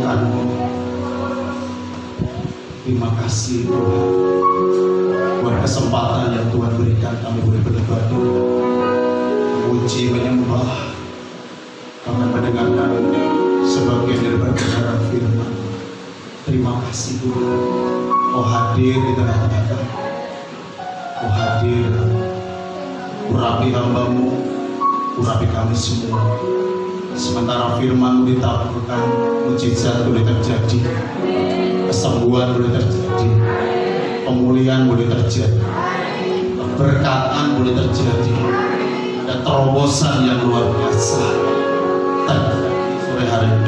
kemuliaan-Mu. Terima kasih Tuhan buat kesempatan yang Tuhan berikan kami boleh beribadah, memuji, menyembah, kami mendengarkan sebagian dari kebenaran firman. Terima kasih Tuhan, Kau hadir di tengah-tengah kami. Kau hadir, urapi hamba-Mu, urapi kami semua. Sementara firman-Mu ditaburkan, mujizat boleh terjadi, kesembuhan boleh terjadi, pemulihan boleh terjadi, keberkatan boleh terjadi, ada terobosan yang luar biasa terjadi sore hari ini.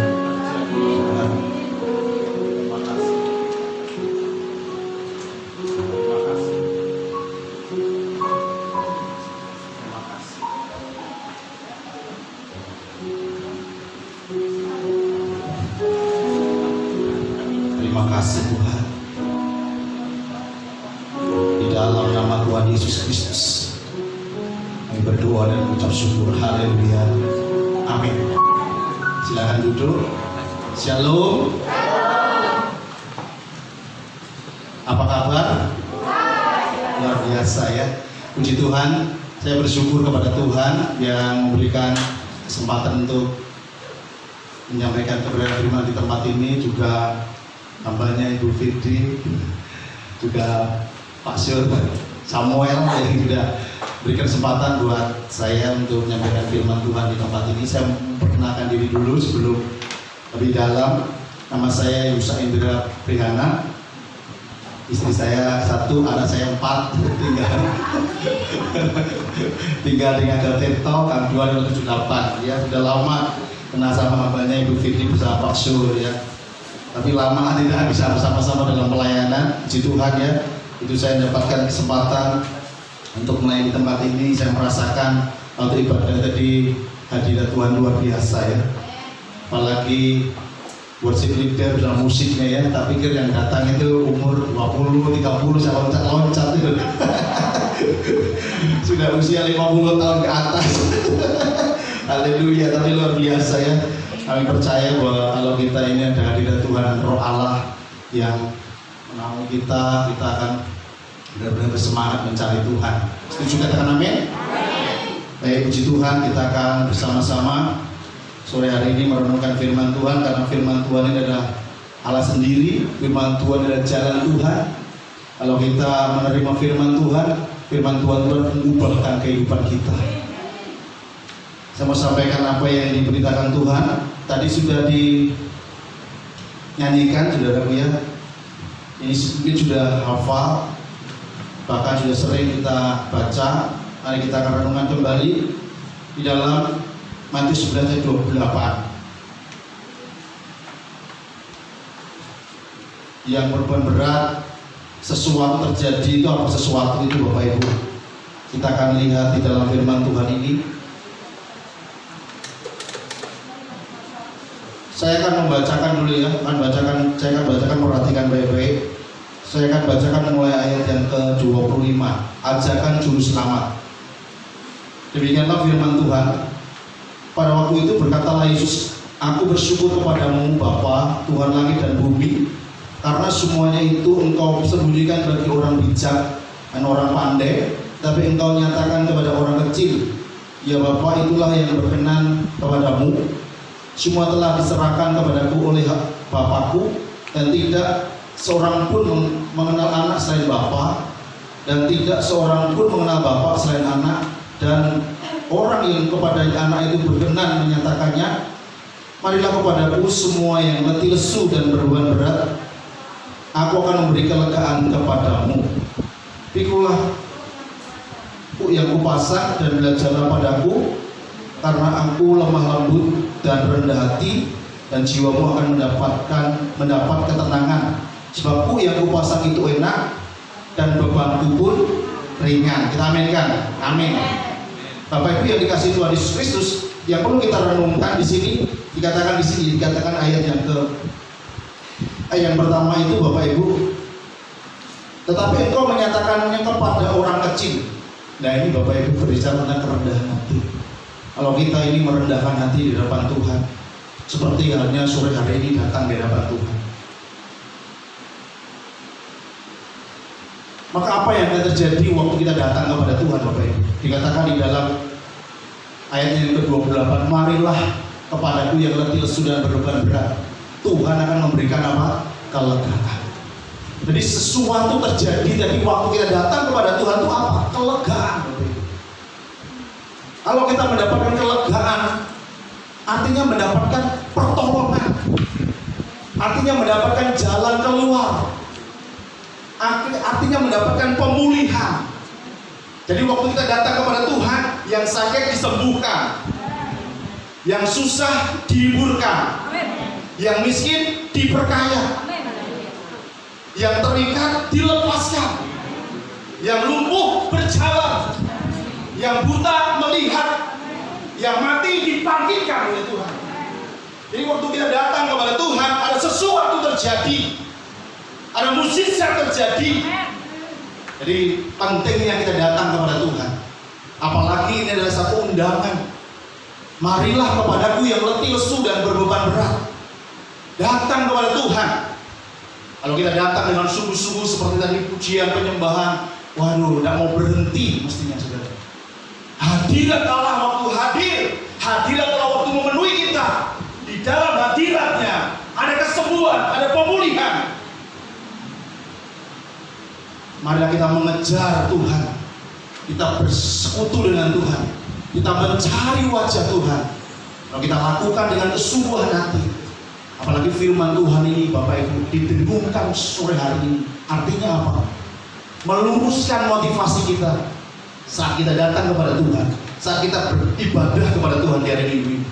Terima kasih Tuhan. Di dalam nama Tuhan Yesus Kristus kami berdoa dan mengucap syukur. Haleluya. Amin. Silakan duduk. Shalom. Apa kabar? Luar biasa ya. Puji Tuhan. Saya bersyukur kepada Tuhan yang memberikan kesempatan untuk menyampaikan kebenaran firman di tempat ini, juga hambanya Ibu Fitri, juga Pak Syur, Samuel yang sudah berikan kesempatan buat saya untuk menyampaikan firman Tuhan di tempat ini. Saya memperkenalkan diri dulu sebelum lebih dalam. Nama saya Yusa Indra Prihana, istri saya 1, anak saya 4, tinggal dengan Gateto, Kang 278. Ya sudah lama kenal sama hambanya Ibu Fitri bersama Pak Syur ya. Tapi lama tidak bisa bersama-sama dalam pelayanan. Puji Tuhan ya, itu saya mendapatkan kesempatan untuk melayani di tempat ini. Saya merasakan waktu ibadah tadi hadirat Tuhan luar biasa ya. Apalagi worship leader dalam musiknya ya. Tak pikir yang datang itu umur 20, 30 saya loncat-loncat itu. Sudah usia 50 tahun ke atas. Haleluya, tapi luar biasa ya. Kami percaya bahwa kalau kita ini ada hadirat Tuhan, Roh Allah yang menaungi kita akan benar-benar bersemangat mencari Tuhan. Setuju katakan amin? Baik, puji Tuhan, kita akan bersama-sama sore hari ini merenungkan firman Tuhan, karena firman Tuhan ini adalah Allah sendiri, firman Tuhan adalah jalan Tuhan. Kalau kita menerima firman Tuhan mengubahkan kehidupan kita. Saya mau sampaikan apa yang diberitakan Tuhan. Tadi sudah dinyanyikan, saudaraku ya. Ini mungkin sudah hafal, bahkan sudah sering kita baca. Mari kita akan renungkan kembali di dalam Matius 11 ayat 28. Yang beban berat, sesuatu terjadi itu apa sesuatu itu Bapak Ibu? Kita akan lihat di dalam firman Tuhan ini. Saya akan membacakan dulu ya, saya akan bacakan, perhatikan baik-baik. Saya akan bacakan mulai ayat yang ke-25, ajakan juru selamat. Demikianlah firman Tuhan. Pada waktu itu berkatalah Yesus, Aku bersyukur kepadamu Bapa, Tuhan langit dan bumi, karena semuanya itu Engkau sembunyikan bagi orang bijak dan orang pandai, tapi Engkau nyatakan kepada orang kecil. Ya Bapa, itulah yang berkenan kepadamu. Semua telah diserahkan kepadaku oleh Bapakku, dan tidak seorang pun mengenal anak selain Bapa, dan tidak seorang pun mengenal Bapa selain anak, dan orang yang kepada anak itu berkenan menyatakannya. Marilah kepadaku semua yang letih lesu dan beban berat, aku akan memberi kelegaan kepadamu. Pikulah yang kupasang dan belajarlah padaku, karena aku lemah lembut dan rendah hati, dan jiwamu akan mendapat ketenangan. Sebab yang kupasang itu enak dan bebanku pun ringan. Kita aminkan. Amin. Bapak Ibu yang dikasihi Tuhan Yesus Kristus, yang perlu kita renungkan di sini dikatakan ayat yang pertama itu Bapak Ibu, tetapi engkau menyatakannya kepada orang kecil. Nah ini Bapak Ibu berbicara tentang kerendahan hati. Kalau kita ini merendahkan hati di depan Tuhan, Seperti halnya sore hari ini datang di hadapan Tuhan. Maka apa yang akan terjadi waktu kita datang kepada Tuhan, Bapak Ibu? Dikatakan di dalam ayat yang ke-28, marilah kepadaku yang letih lesu dan berbeban berat, Tuhan akan memberikan apa? Kelegaan. Jadi sesuatu terjadi dari waktu kita datang kepada Tuhan itu apa? Kelegaan. Kalau kita mendapatkan kelegaan, artinya mendapatkan pertolongan, artinya mendapatkan jalan keluar, artinya mendapatkan pemulihan. Jadi waktu kita datang kepada Tuhan, yang sakit disembuhkan, yang susah dihiburkan, yang miskin diperkaya, yang terikat dilepaskan, yang lumpuh berjalan, yang buta melihat, yang mati dibangkitkan oleh Tuhan. Jadi waktu kita datang kepada Tuhan, ada sesuatu terjadi, ada mukjizat terjadi. Jadi pentingnya kita datang kepada Tuhan. Apalagi ini adalah satu undangan. Marilah kepadaku yang letih lesu dan berbeban berat. Datang kepada Tuhan. Kalau kita datang dengan sungguh-sungguh seperti tadi pujian penyembahan, waduh, tidak mau berhenti mestinya, saudara. Hadirat Allah waktu hadir, hadirat Allah waktu memenuhi kita. Di dalam hadiratnya ada kesembuhan, ada pemulihan. Marilah kita mengejar Tuhan, kita bersekutu dengan Tuhan, kita mencari wajah Tuhan. Kalau kita lakukan dengan kesungguhan hati, apalagi firman Tuhan ini, Bapak Ibu, didengungkan sore hari ini. Artinya apa? Meluruskan motivasi kita saat kita datang kepada Tuhan, saat kita beribadah kepada Tuhan di hari Minggu.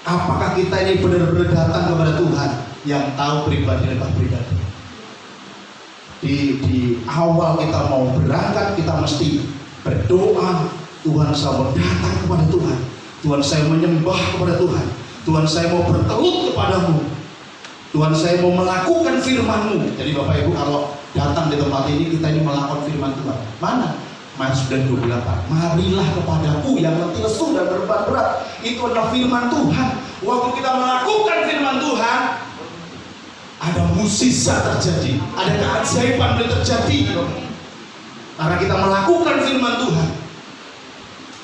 Apakah kita ini benar-benar datang kepada Tuhan yang tahu pribadi dan pribadi? Di awal kita mau berangkat, kita mesti berdoa, Tuhan saya mau datang kepada Tuhan, Tuhan saya menyembah kepada Tuhan, Tuhan saya mau bertelut kepadamu, Tuhan saya mau melakukan firman-Mu. Jadi Bapak Ibu, kalau datang di tempat ini, kita ini melakukan firman Tuhan. Mana? Mazmur 28, marilah kepadaku yang letih lesu dan berbeban berat. Itu adalah firman Tuhan. Waktu kita melakukan firman Tuhan, ada mukjizat terjadi, ada keajaiban yang terjadi. Karena kita melakukan firman Tuhan.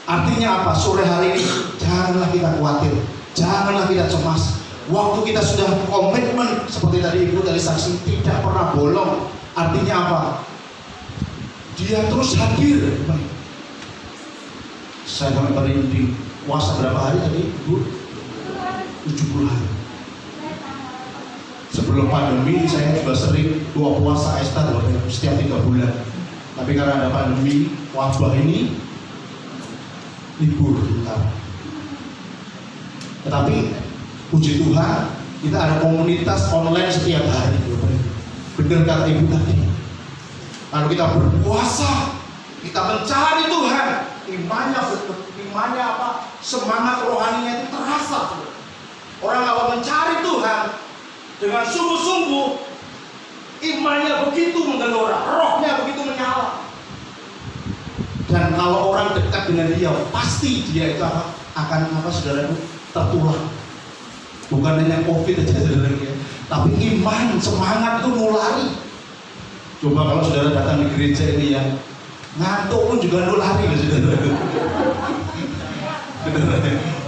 Artinya apa? Sore hari ini janganlah kita khawatir, janganlah kita cemas. Waktu kita sudah komitmen seperti tadi Ibu tadi saksi, tidak pernah bolong. Artinya apa? Dia terus hadir. Saya kami berhenti puasa berapa hari tadi Ibu? 70 hari. Sebelum pandemi saya juga sering puasa Esta setiap 3 bulan. Tapi karena ada pandemi wabah ini, libur sebentar. Tetapi puji Tuhan, kita ada komunitas online setiap hari. Benar kata Ibu tadi. Kalau kita berpuasa, kita mencari Tuhan, imannya apa? Semangat rohaninya itu terasa. Orang kalau mencari Tuhan dengan sungguh-sungguh, imannya begitu menggelora, rohnya begitu menyala. Dan kalau orang dekat dengan dia, pasti dia itu akan saudara, tertular. Bukan hanya COVID aja saudara, tapi iman, semangat itu nulari. Coba kalau saudara datang di gereja ini yang ngantuk pun juga nulari loh saudara.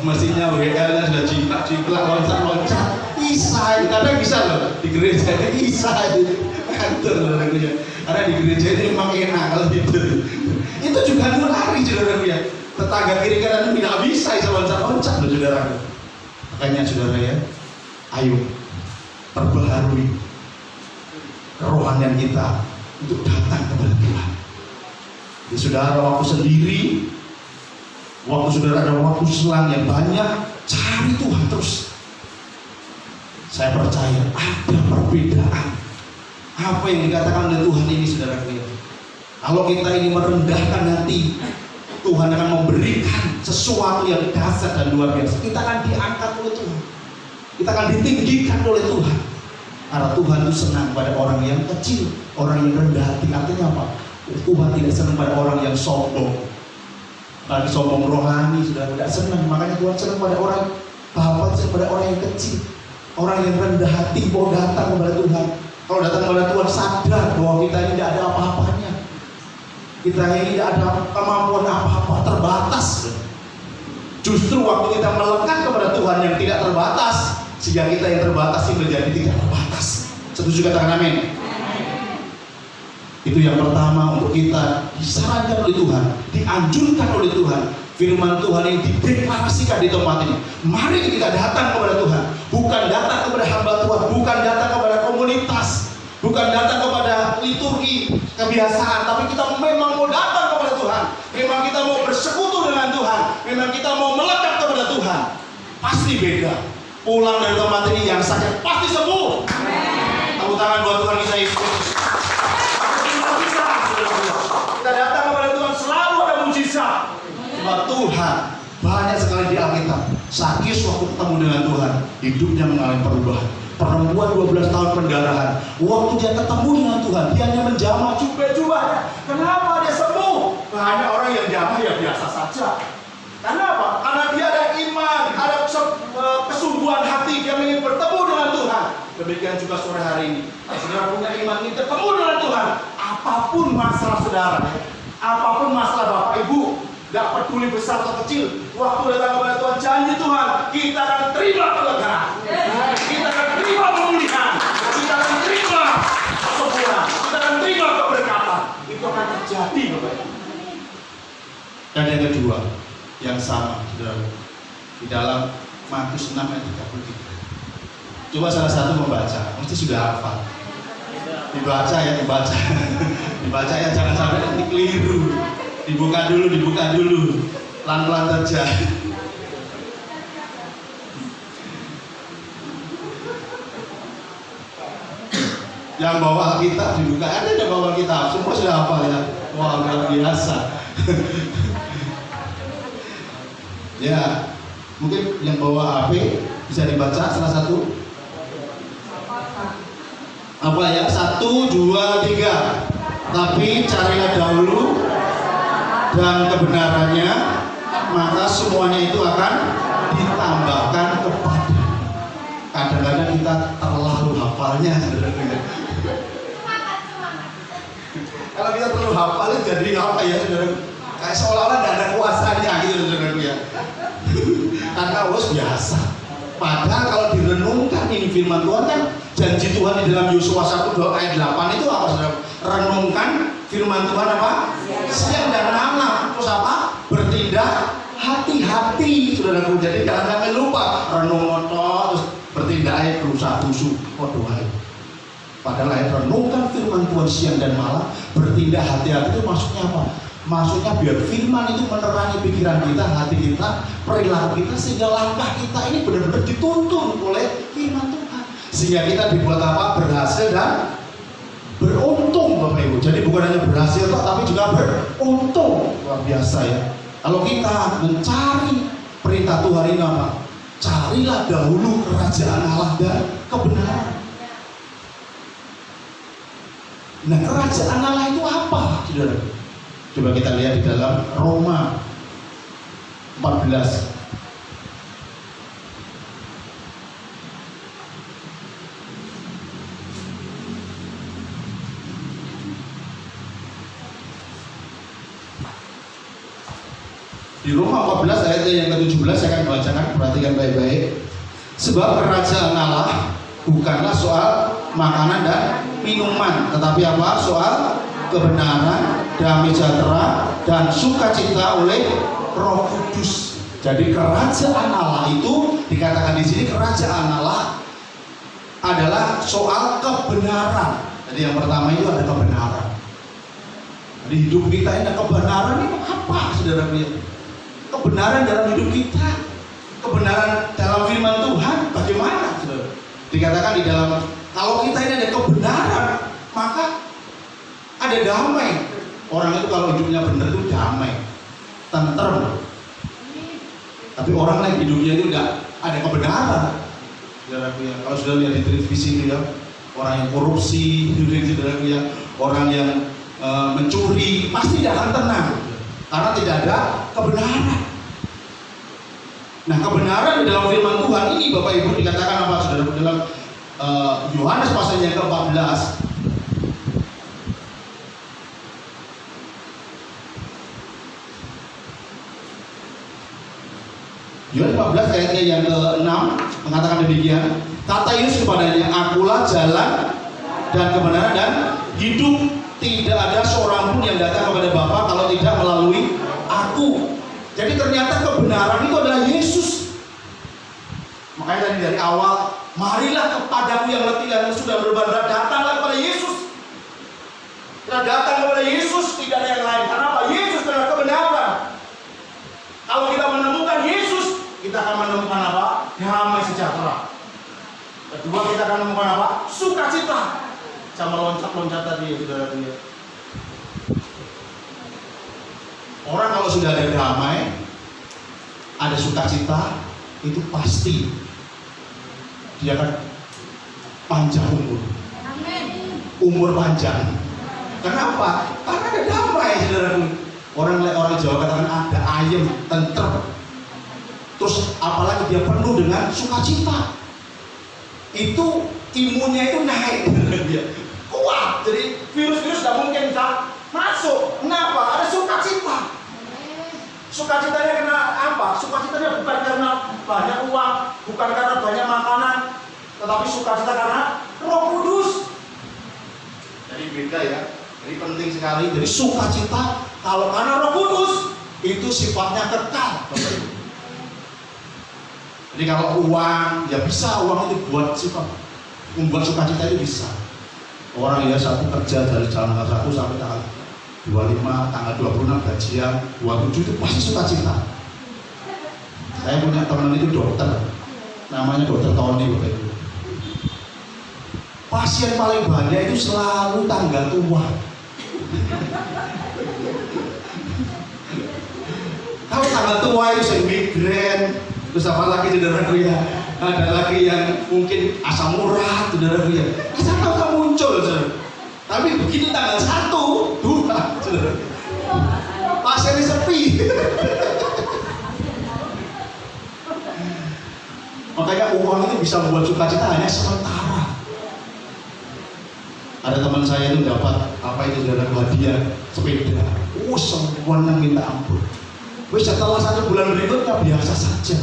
Mesinnya WL-nya sudah jiplak, loncat-loncat. Bisa, kadang bisa loh di gereja ini bisa kantor loh. Karena di gereja ini memang enak kalau gitu. Itu juga nulari saudara ya. Tetangga kiri kanan tidak bisa loncat-loncat loh saudara. Makanya saudara ya, ayo perbaharui kerohanian kita untuk datang kepada Tuhan. Di saudara waktu sendiri, waktu saudara ada waktu selang yang banyak, cari Tuhan terus. Saya percaya ada perbedaan. Apa yang dikatakan oleh Tuhan ini saudara, kalau kita ini merendahkan hati, Tuhan akan memberikan sesuatu yang dahsyat dan luar biasa. Kita akan diangkat oleh Tuhan, kita akan ditinggikan oleh Tuhan. Karena Tuhan itu senang pada orang yang kecil, orang yang rendah hati. Artinya apa? Tuhan tidak senang pada orang yang sombong. Lagi sombong rohani sudah tidak senang. Makanya Tuhan senang pada orang Bapak berempati kepada orang yang kecil, orang yang rendah hati mau datang kepada Tuhan. Kalau datang kepada Tuhan sadar bahwa kita ini tidak ada apa-apanya, kita ini tidak ada kemampuan apa-apa, terbatas. Justru waktu kita melekat kepada Tuhan yang tidak terbatas, sehingga kita yang terbatas ini menjadi tidak terbatas. Setuju katakan amin? Itu yang pertama, untuk kita disarankan oleh Tuhan, dianjurkan oleh Tuhan. Firman Tuhan ini dideklarasikan di tempat ini. Mari kita datang kepada Tuhan, bukan datang kepada hamba Tuhan, bukan datang kepada komunitas, bukan datang kepada liturgi kebiasaan, tapi kita memang mau datang kepada Tuhan. Memang kita mau bersekutu dengan Tuhan, memang kita mau melekat kepada Tuhan. Pasti beda. Pulang dari tempat ini yang sakit pasti sembuh. Tepuk tangan buat Tuhan kita Yesus. Kita datang kepada Tuhan selalu ada mujizat. Sebab Tuhan banyak sekali di Alkitab, Sakyus waktu ketemu dengan Tuhan, hidupnya mengalami perubahan. Perempuan 12 tahun pendarahan, waktu dia ketemu dengan Tuhan, dia hanya menjamah jubah-jubahnya. Kenapa dia sembuh? Banyak orang yang jamah ya biasa saja. Kenapa? Karena dia ada iman, ada kesungguhan hati, dia ingin bertemu dengan Tuhan. Demikian juga sore hari ini, saudara punya iman ini ketemu dengan Tuhan. Apapun masalah saudara, apapun masalah Bapak Ibu, tidak peduli besar atau kecil, waktu datang kepada Tuhan, janji Tuhan, kita akan terima kelegaan, kita akan terima pemulihan, kita akan terima kesembuhan, kita akan terima keberkatan. Itu akan terjadi, Bapak Ibu. Dan yang kedua, yang sama, saudara, di dalam Matius 6 ayat 33. Coba salah satu membaca, mesti sudah hafal. Dibaca ya, dibaca. Dibaca ya, jangan sampai nanti keliru. Dibuka dulu. Pelan-pelan saja. Yang bawa Alkitab dibuka, ada yang bawa Alkitab, semua sudah hafal ya. Wah, luar biasa. Ya, mungkin yang bawa HP bisa dibaca salah satu. Apa ya? 1, 2, 3. Tapi carilah dahulu dan kebenarannya, maka semuanya itu akan ditambahkan kepada. Kadang-kadang kita terlalu hafalnya, saudara-saudara. Kalau kita terlalu hafal jadi apa ya, saudara? Kayak seolah-olah tidak ada kuasanya gitu, saudara ya. Karena harus biasa. Padahal kalau direnungkan ini firman Tuhan kan, janji Tuhan di dalam Yosua 1 ayat 8 itu apa, saudara? Renungkan firman Tuhan apa? Siang dan malam. Terus apa? Bertindak hati-hati, saudaraku. Jadi jangan sampai lupa renung terus bertindak ayat berusaha busuk. Waduh, padahal ayat renungkan firman Tuhan siang dan malam, bertindak hati-hati itu maksudnya apa? Maksudnya biar firman itu menerangi pikiran kita, hati kita, perilaku kita, sehingga langkah kita ini benar-benar dituntun oleh firman Tuhan. Sehingga kita dibuat apa? Berhasil dan beruntung, Bapak Ibu. Jadi bukan hanya berhasil tapi juga beruntung. Luar biasa ya. Kalau kita mencari perintah Tuhan ini apa? Carilah dahulu kerajaan Allah dan kebenaran. Nah, kerajaan Allah itu apa, saudara? Coba kita lihat di dalam Roma 14. Di Roma 14 ayat yang ke-17 saya akan bacakan, perhatikan baik-baik. Sebab kerajaan Allah bukanlah soal makanan dan minuman, tetapi apa? Soal kebenaran, damai sejahtera, dan sukacita oleh Roh Kudus. Jadi kerajaan Allah itu dikatakan di sini, kerajaan Allah adalah soal kebenaran. Jadi yang pertama itu ada kebenaran. Di hidup kita ini kebenaran itu apa, saudara-saudara? Kebenaran dalam hidup kita, kebenaran dalam firman Tuhan bagaimana, saudara? Dikatakan di dalam, kalau kita ini ada kebenaran, maka ada damai. Orang itu kalau hidupnya benar itu damai, tentrem. Tapi orang lain hidupnya itu tidak ada kebenaran. Kalau sudah lihat di televisi itu ya, orang yang korupsi, orang yang mencuri, pasti tidak akan tenang karena tidak ada kebenaran. Nah, kebenaran di dalam firman Tuhan ini Bapak Ibu dikatakan apa saudara dalam Yohanes pasal yang ke-14. Yohanes 14 ayatnya yang ke-6 mengatakan demikian. Kata Yesus kepadanya, "Akulah jalan dan kebenaran dan hidup. Tidak ada seorang pun yang datang kepada Bapa kalau tidak melalui Aku." Jadi ternyata kebenaran itu adalah Yesus. Makanya tadi dari awal, marilah kepadaku yang letih dan sudah berbeban berat, datanglah kepada Yesus. Kita datang kepada Yesus, tidak ada yang lain. Karena apa? Yesus adalah kebenaran. Kalau kita menemukan Yesus, kita akan menemukan apa? Damai sejahtera. Kedua, kita akan menemukan apa? Sukacita. Sama loncat-loncat tadi ya, saudara-saudara. Orang kalau sudah ada damai, ada sukacita, itu pasti dia akan panjang umur. Umur panjang. Kenapa? Karena ada damai, saudara. Orang Jawa katakan ada ayem, tentrem. Terus apalagi dia penuh dengan sukacita. Itu imunnya itu naik. Kuat. Jadi virus-virus tidak mungkin bisa masuk. Kenapa? Ada sukacita. Sukacitanya karena apa? Sukacitanya bukan karena banyak uang, bukan karena banyak makanan, tetapi sukacita karena Roh Kudus. Jadi beda ya. Jadi penting sekali. Jadi sukacita kalau karena Roh Kudus itu sifatnya kekal. Jadi kalau uang, ya bisa uang itu buat sifat membuat sukacita itu bisa. Orang ya satu kerja dari tanggal 1 sampai tanggal 25, tanggal 26 gajian, 27 itu pasti sukacita. Saya punya teman itu dokter, namanya dokter Tony Bapak Ibu. Pasien paling banyak itu selalu tanggal tua. Kalau tanggal tua itu saya migrain, terus apa lagi saudara ya? Ada lagi yang mungkin asam urat saudara ya. Asam urat muncul saudara. Tapi begitu tanggal 1, 2 saudara, pasiennya sepi. Makanya uang itu bisa membuat sukacita hanya sementara. Ada teman saya itu dapat apa itu saudara, hadiah sepeda. Semuanya minta ampun. Setelah 1 bulan berikutnya biasa saja.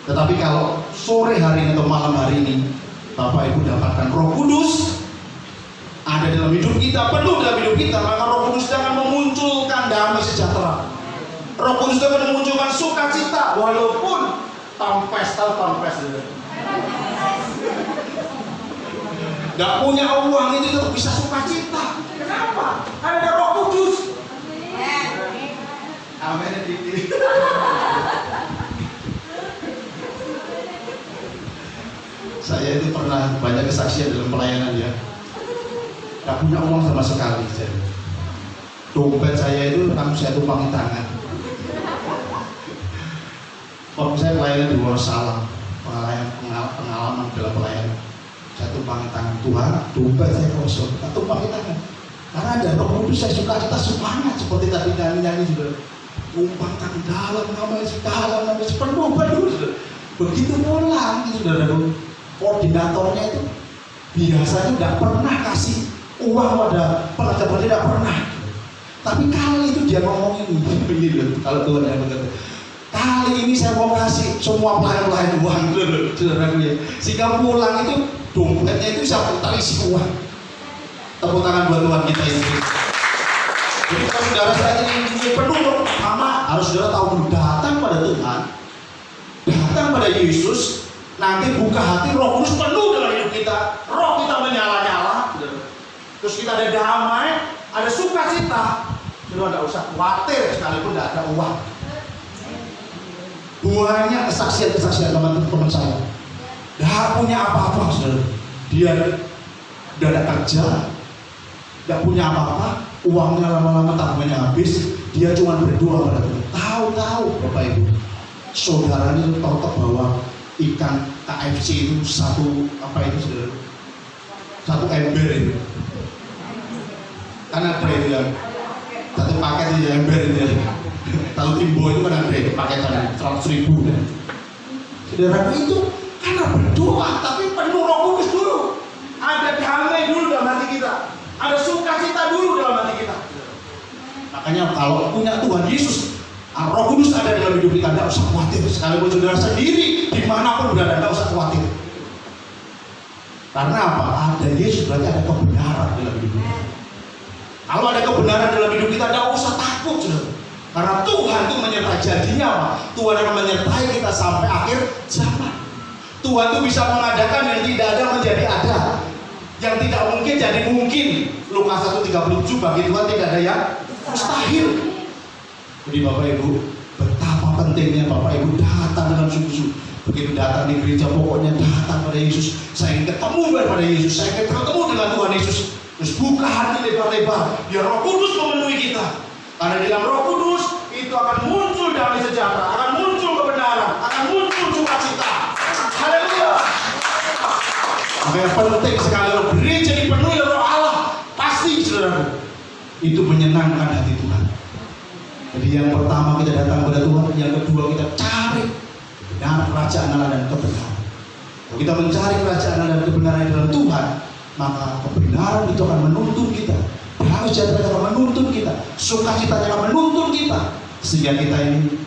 Tetapi kalau sore hari atau malam hari ini Bapak Ibu dapatkan Roh Kudus ada dalam hidup kita, penuh dalam hidup kita, maka Roh Kudus akan memunculkan damai sejahtera. Roh Kudus akan memunculkan sukacita walaupun tampes. Gak punya uang itu tetap bisa sukacita. Kenapa? Karena ada Roh Kudus. Amin. Saya itu pernah banyak kesaksian dalam pelayanan ya. Gak punya uang sama sekali saya. Dompet saya itu langsung saya tumpangi tangan. Waktu saya pelayanan di Wonosalam, pengalaman dalam pelayanan, saya tumpangi tangan. Tuhan, dompet saya kosong, saya tumpangi tangan. Karena ada Roh Kudus, saya suka semangat seperti tadi nyanyi juga. Tumpang tangan dalam nama Yesus, penuh. Begitu pulang itu saudara, koordinatornya itu biasanya tidak pernah kasih uang pada pelajar-pelajar, tidak pernah. Tapi kali itu dia ngomong ini, kalau Tuhan yang berkata, kali ini saya mau kasih semua pelayan-pelayan uang saudara. Sehingga pulang itu dompetnya itu bisa terisi uang. Tepuk tangan buat Tuhan kita ini. Jadi kalau saudara saat ini penuh pertama harus saudara tahu datang pada Tuhan, datang pada Yesus. Nanti buka hati, Roh Kudus penuh dalam hidup kita, roh kita menyala-nyala, terus kita ada damai, ada sukacita. Jadi tidak usah khawatir sekalipun tidak ada uang. Banyak kesaksian teman-teman saya, tidak punya apa-apa, saudara. Dia tidak ada kerja, tidak punya apa-apa, uangnya lama-lama tabungannya habis. Dia cuma berdoa pada Tuhan. Tahu-tahu Bapak Ibu, saudara ini tahu bahwa ikan KFC itu satu ember itu kan ada itu yang satu paket itu ember itu ya. Tahu Timbo itu kan ada paketan 100.000 kan. Saudara itu karena berdoa tapi penuh Roh Kudus dulu. Ada damai dulu dalam hati kita. Ada sukacita dulu dalam hati kita. Makanya kalau punya Tuhan Yesus, Roh Kudus ada dalam hidup kita, tidak usah khawatir. Sekalipun saudara sendiri dimanapun berada, tidak usah khawatir. Karena apa? Ada Yesus berarti ada kebenaran dalam hidup kita. Kalau ada kebenaran dalam hidup kita, tidak usah takut, saudara. Karena Tuhan itu menyertai. Jadinya apa? Tuhan akan menyertai kita sampai akhir zaman. Tuhan itu bisa mengadakan yang tidak ada menjadi ada, yang tidak mungkin jadi mungkin. Lukas 1:37, bagi Tuhan tidak ada yang mustahil. Jadi Bapak Ibu, betapa pentingnya Bapak Ibu datang dengan sungguh-sungguh. Begitu datang di gereja, pokoknya datang pada Yesus. Saya ingin ketemu pada Yesus, saya ingin ketemu dengan Tuhan Yesus. Terus buka hati lebar-lebar, biar Roh Kudus memenuhi kita. Karena di dalam Roh Kudus itu akan muncul damai sejahtera, akan muncul kebenaran, akan muncul sukacita. Haleluya. Makanya penting sekali kalau gereja dipenuhi Roh Allah, pasti saudaraku itu menyenangkan hati Tuhan. Jadi yang pertama kita datang kepada Tuhan, yang kedua kita cari benar kerajaan Allah dan kebenaran. Kalau kita mencari kerajaan Allah dan kebenaran dalam Tuhan, maka kebenaran itu akan menuntun kita. Damai sejahtera akan menuntun kita, sukacita akan menuntun kita, sehingga kita ini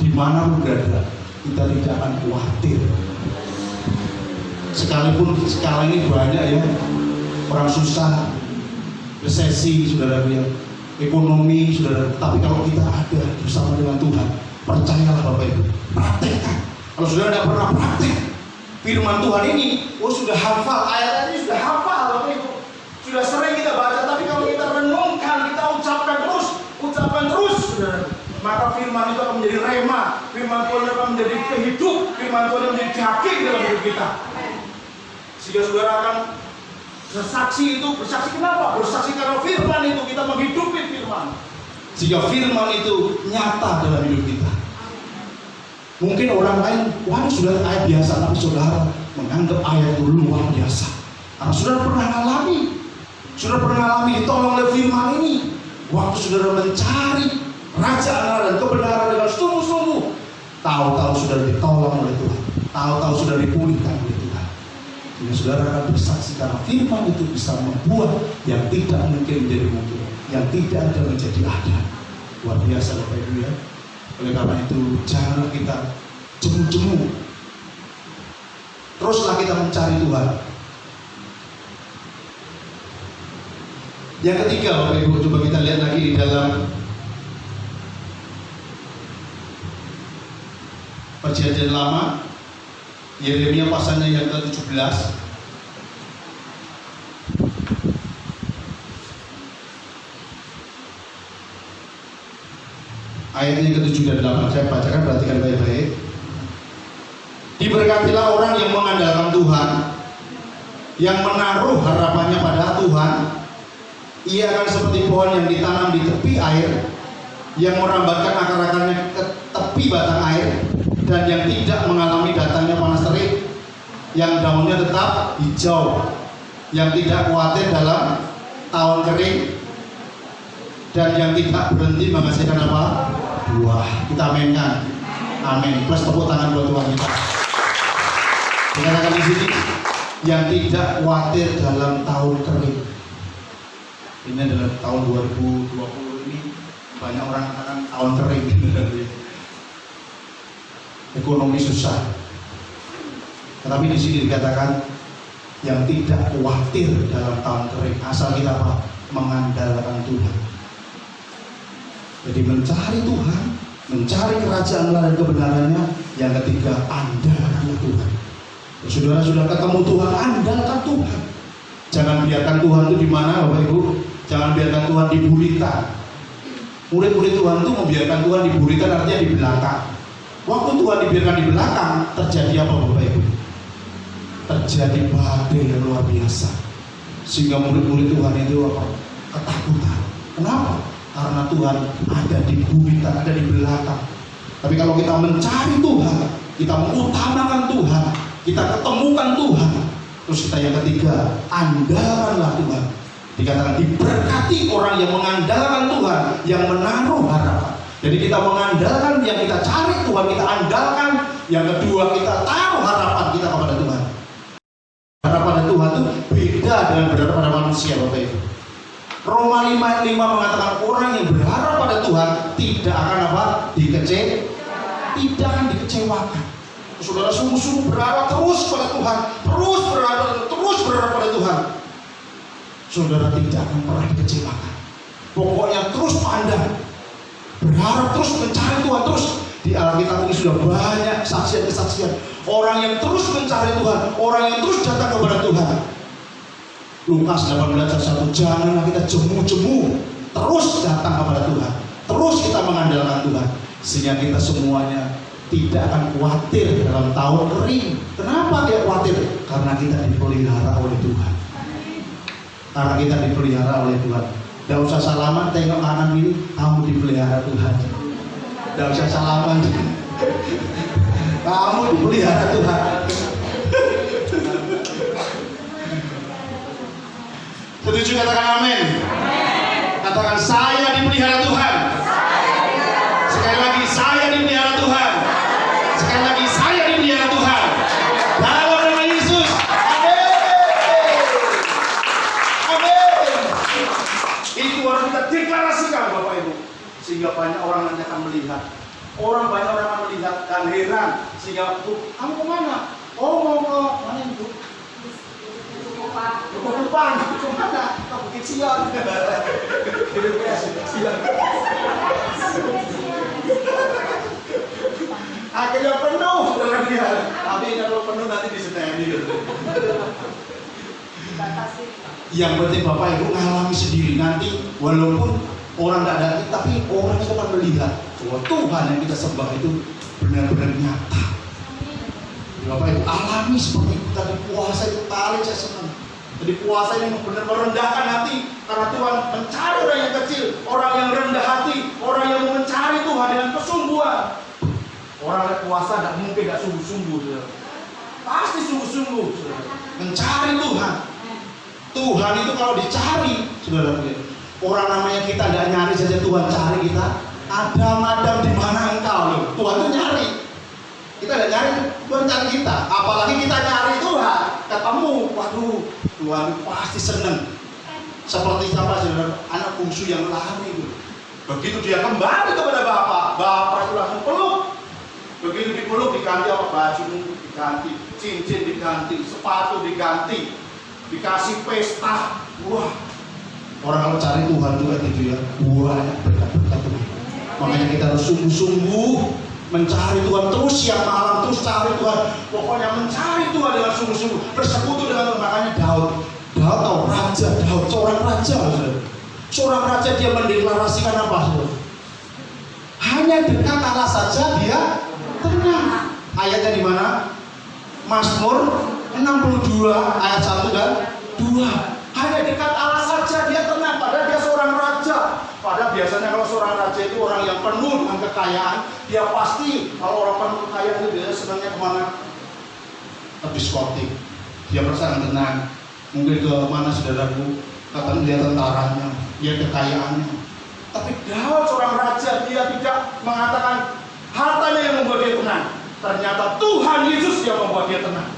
dimanapun berada, kita tidak akan khawatir. Sekalipun sekarang ini banyak ya orang susah, resesi, saudara yang ekonomi, saudara. Tapi kalau kita ada bersama dengan Tuhan, percayalah Bapak Ibu, praktekkan. Kalau saudara tidak pernah praktek firman Tuhan ini, sudah hafal ayat ini, sudah hafal Bapak Ibu, sudah sering kita baca, tapi kalau kita renungkan, kita ucapkan terus, saudara, maka firman itu akan menjadi rema, firman Tuhan akan menjadi kehidup, firman Tuhan akan menjadi daging dalam hidup kita. Sehingga saudara akan bersaksi itu, bersaksi kenapa? Bersaksi karena firman itu, kita menghidupi firman. Sehingga firman itu nyata dalam hidup kita. Mungkin orang lain, waduh sudah ayat biasa, tapi saudara menganggap ayat itu luar biasa. Karena saudara pernah alami, ditolong oleh firman ini. Waktu saudara mencari kerajaan Allah dan kebenaran dengan sungguh-sungguh, tahu-tahu sudah ditolong oleh Tuhan, tahu-tahu sudah dipulihkan oleh Tuhan. Jadi saudara akan bersaksi karena firman itu bisa membuat yang tidak mungkin menjadi mungkin, yang tidak ada menjadi ada. Luar biasa Bapak Ibu ya. Oleh karena itu jangan kita jemu-jemu, teruslah kita mencari Tuhan. Yang ketiga Bapak Ibu, coba kita lihat lagi di dalam Perjanjian Lama, Yeremia pasalnya yang ke-17. Ayatnya ke-7 dan 8, saya bacakan, perhatikan baik-baik. Diberkatilah orang yang mengandalkan Tuhan, yang menaruh harapannya pada Tuhan. Ia akan seperti pohon yang ditanam di tepi air, yang merambatkan akar-akarnya ke tepi batang air, dan yang tidak mengalami datangnya panas terik, yang daunnya tetap hijau, yang tidak khawatir dalam tahun kering, dan yang tidak berhenti menghasilkan apa? Buah. Kita aminkan. Amin. Plus tepuk tangan buat Tuhan kita. Dikatakan di sini, yang tidak khawatir dalam tahun kering. Ini adalah tahun 2020 ini banyak orang katakan tahun kering. Ekonomi susah. Tetapi di sini dikatakan yang tidak khawatir dalam tahun kering, asal kita apa? Mengandalkan Tuhan. Jadi mencari Tuhan, mencari kerajaan Allah dan kebenarannya. Yang ketiga, andalkan Tuhan. Saudara sudah ketemu Tuhan, andalkan Tuhan. Jangan biarkan Tuhan itu di mana, Bapak Ibu? Jangan biarkan Tuhan diburikan. Murid-murid Tuhan itu membiarkan Tuhan diburikan, artinya di belakang. Waktu Tuhan dibiarkan di belakang, terjadi apa Bapak Ibu? Terjadi badai yang luar biasa. Sehingga murid-murid Tuhan itu ketakutan. Kenapa? Karena Tuhan ada di buritan, ada di belakang. Tapi kalau kita mencari Tuhan, kita mengutamakan Tuhan, kita ketemukan Tuhan, terus kita yang ketiga, andalkanlah Tuhan. Dikatakan diberkati orang yang mengandalkan Tuhan, yang menaruh harapan. Jadi kita mengandalkan, yang kita cari Tuhan kita andalkan. Yang kedua, kita taruh harapan kita kepada Tuhan. Harapan pada Tuhan itu beda dengan berharap pada manusia, Bapak Ibu. Roma 5:5 mengatakan orang yang berharap pada Tuhan tidak akan tidak akan dikecewakan. Saudara sungguh-sungguh berharap terus pada Tuhan, terus berharap pada Tuhan. Saudara tidak akan pernah dikecewakan. Pokoknya terus pandang, berharap terus mencari Tuhan terus. Di Alkitab ini sudah banyak kesaksian orang yang terus mencari Tuhan, orang yang terus datang kepada Tuhan. Lukas 18:1, janganlah kita jemu-jemu, terus datang kepada Tuhan, terus kita mengandalkan Tuhan, sehingga kita semuanya tidak akan khawatir dalam tahun kering. Kenapa tidak khawatir? Karena kita dipelihara oleh Tuhan. Karena kita dipelihara oleh Tuhan. Tidak usah salaman, tengok kanan ini, kamu dipelihara Tuhan. Tidak usah salaman, kamu dipelihara Tuhan. Setuju, katakan amin. Katakan saya dipelihara Tuhan. Sekali lagi saya dipelihara Tuhan. Sekali lagi saya dipelihara Tuhan. Dalam nama Yesus. Amin. Amin. Itu harus kita deklarasikan, Bapak Ibu, sehingga banyak orang nanti akan melihat. Banyak orang akan melihat dan heran. Sehingga, kamu kemana? Oh, mau ke mana itu? Depan, kemana? Ke Bukit Sion. Akhirnya penuh dengan dia. Tapi kalau penuh nanti diseteni. Yang penting Bapak Ibu ngalami sendiri nanti, walaupun orang tidak ada, tapi orang itu akan melihat bahwa Tuhan yang kita sembah itu benar-benar nyata. Bapak Ibu alami seperti itu tadi puasa itu paling saya senang. Jadi puasa ini benar merendahkan hati karena Tuhan mencari orang yang kecil, orang yang rendah hati, orang yang mau mencari Tuhan dengan kesungguhan. Orang yang puasa tidak mungkin tidak sungguh-sungguh, pasti sungguh-sungguh mencari Tuhan. Tuhan itu kalau dicari, saudara, orang namanya kita tidak nyari saja Tuhan cari kita. Adam di mana engkau? Loh, Tuhan itu nyari. Kita tidak nyari, Tuhan cari kita. Apalagi kita nyari Tuhan, ketemu, waduh, Tuhan pasti senang. Seperti siapa, saudara, anak bungsu yang lari itu. Begitu dia kembali kepada Bapak itu langsung peluk. Begitu dipeluk diganti apa? Baju diganti, cincin diganti, sepatu diganti, dikasih pesta. Wah, orang kalau cari Tuhan juga gitu ya, banyak berkat-berkat Tuhan. Makanya kita harus sungguh-sungguh mencari Tuhan terus, siang malam terus cari Tuhan. Pokoknya mencari Tuhan dengan sungguh-sungguh, bersekutu dengan Tuhan. Makanya Daud atau raja Daud, seorang raja, seorang raja, dia mendeklarasikan apa, saudara? Hanya dekat Allah saja dia tenang. Ayatnya di mana? Mazmur 62 ayat 1 dan 2. Hanya dekat Allah saja dia tenang, padahal dia seorang raja. Padahal biasanya kalau seorang raja itu orang yang penuh dengan kekayaan, dia pasti kalau orang penuh kekayaan itu biasanya senangnya kemana? Ke diskotik. Dia merasa tenang. Mungkin ke mana, saudaraku? Katakan dia tentaranya, dia kekayaannya. Tapi Daud seorang raja, dia tidak mengatakan hartanya yang membuat dia tenang. Ternyata Tuhan Yesus yang membuat dia tenang.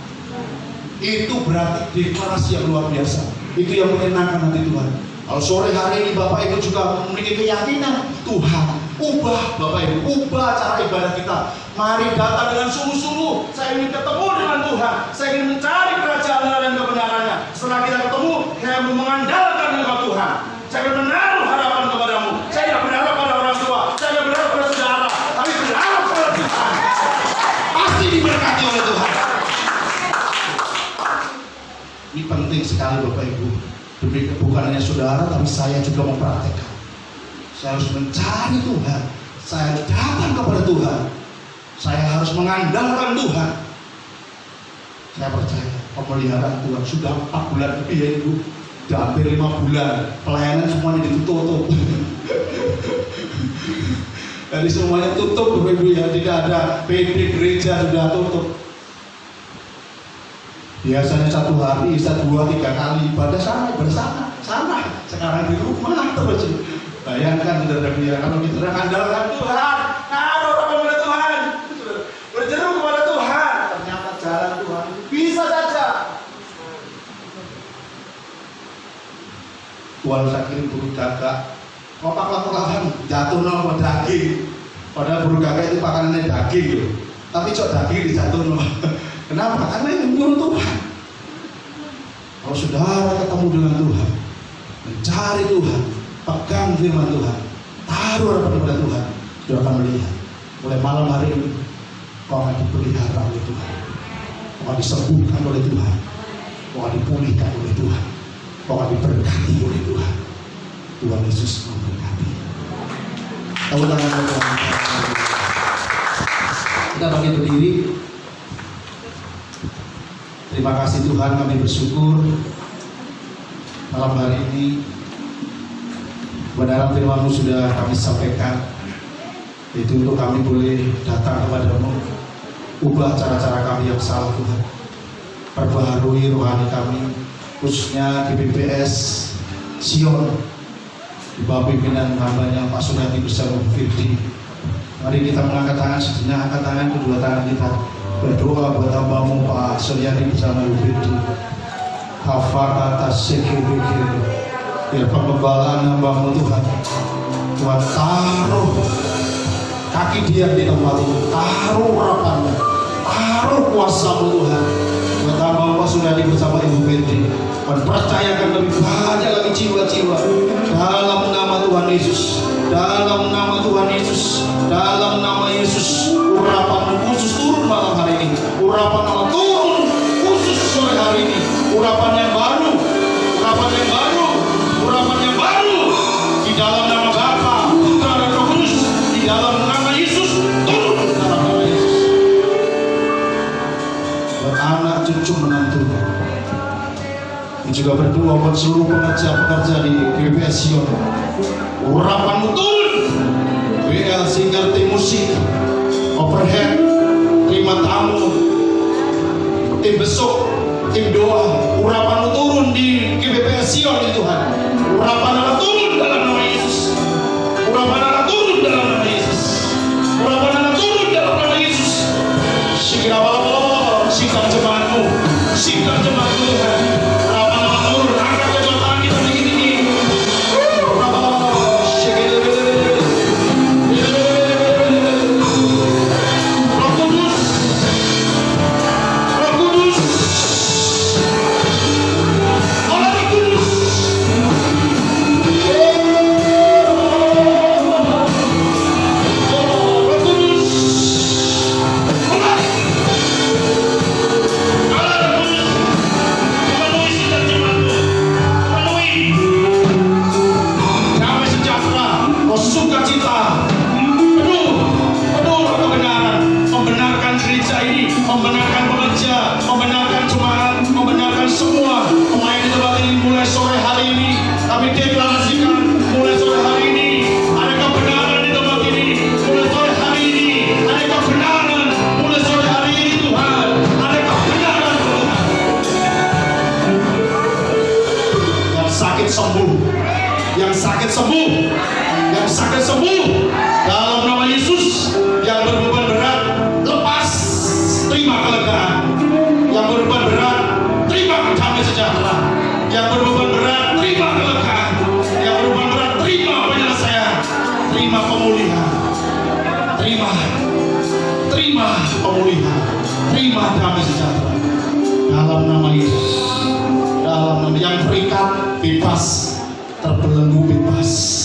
Itu berarti deklarasi yang luar biasa. Itu yang menyenangkan hati Tuhan. Kalau sore hari ini Bapak Ibu juga memiliki keyakinan, Tuhan ubah Bapak Ibu, ubah cara ibadah kita. Mari datang dengan sungguh-sungguh. Saya ingin ketemu dengan Tuhan. Saya ingin mencari kerajaan dan kebenarannya. Setelah kita ketemu, saya mengandalkan dengan Tuhan. Saya ingin menaruh harapan kepadamu. Saya tidak berharap pada orang tua, saya tidak berharap pada saudara, tapi berharap pada Tuhan. Pasti diberkati oleh Tuhan. Ini penting sekali Bapak Ibu. Bukan hanya saudara, tapi saya juga mempraktekkan. Saya harus mencari Tuhan. Saya harus datang kepada Tuhan. Saya harus mengandalkan Tuhan. Saya percaya pemeliharaan Tuhan sudah 4 bulan lebih ya Ibu. Sudah hampir 5 bulan. Pelayanan semuanya ditutup. Jadi semuanya tutup Bapak Ibu ya. Tidak ada PD gereja, sudah tutup. Biasanya 1 hari bisa 2-3 kali ibadah sana bersama. Sekarang di rumah terus. Bayangkan saudara-saudara, kalau kita mengandalkan Tuhan, kalau orang kepada Tuhan, berjeru kepada Tuhan, ternyata jalan Tuhan itu bisa saja. Tuhan saya kirim burung gagak, kopak-kopakan jatuh sama daging. Padahal burung gagak itu makanannya daging loh. Tapi cok daging dijatuh sama. Kenapa? Karena ini burung Tuhan. Kalau saudara ketemu dengan Tuhan, mencari Tuhan, pegang firman Tuhan, taruh harapan kepada Tuhan, saudara akan melihat mulai malam hari ini kau akan dipelihara oleh Tuhan, kau akan disembuhkan oleh Tuhan, kau akan dipulihkan oleh Tuhan, kau akan diberkati oleh Tuhan. Tuhan Yesus memberkati. Tahu tangan Tuhan. Kita bangkit berdiri. Terima kasih Tuhan, kami bersyukur malam hari ini kebenaran firman-Mu sudah kami sampaikan, itu untuk kami boleh datang kepada-Mu, ubah cara-cara kami yang salah Tuhan, perbaharui rohani kami, khususnya GBPS Sion di bawah pimpinan hambanya Pak Sudati bersama Bu Firdi. Mari kita mengangkat tangan sejenak, angkat tangan kedua tangan kita, berdoa buat hamba-Mu Pak Suryadi bersama Bu Firdi. Hafal atas sekir-sekir, biar penggembalaan hamba-Mu Tuhan, Tuhan taruh kaki dia di tempat ini, taruh urapannya, taruh kuasa-Mu Tuhan. Buat hamba-Mu Pak Suryadi bersama Ibu Firdi, dan percayakan lebih banyak lagi jiwa-jiwa dalam nama Tuhan Yesus, dalam nama Tuhan Yesus, dalam nama Yesus. Urapan khusus turun malam hari ini, urapan Allah turun khusus sore hari ini, urapan yang baru, urapan yang baru, urapan yang baru di dalam nama Bapa, Putra dan Roh Kudus, di dalam nama Yesus, turun dalam nama Yesus. Buat anak cucu menantu, juga berdoa buat seluruh pekerja-pekerja di GBPS Sion, urapan-Mu turun. WL Singer, tim musik, overhead, terima tamu, tim besok, tim doa, urapan-Mu turun di GBPS Sion ya Tuhan. Urapan Allah turun dalam nama Yesus, urapan Allah turun dalam nama Yesus, urapan Allah turun dalam nama Yesus. Sikap jemaat-Mu, sikap jemaat-Mu Tuhan. Urapan Allah turun, angkat kedua tangan kita tinggi-tinggi. Dalam nama yang terikat bebas, terbelenggu bebas.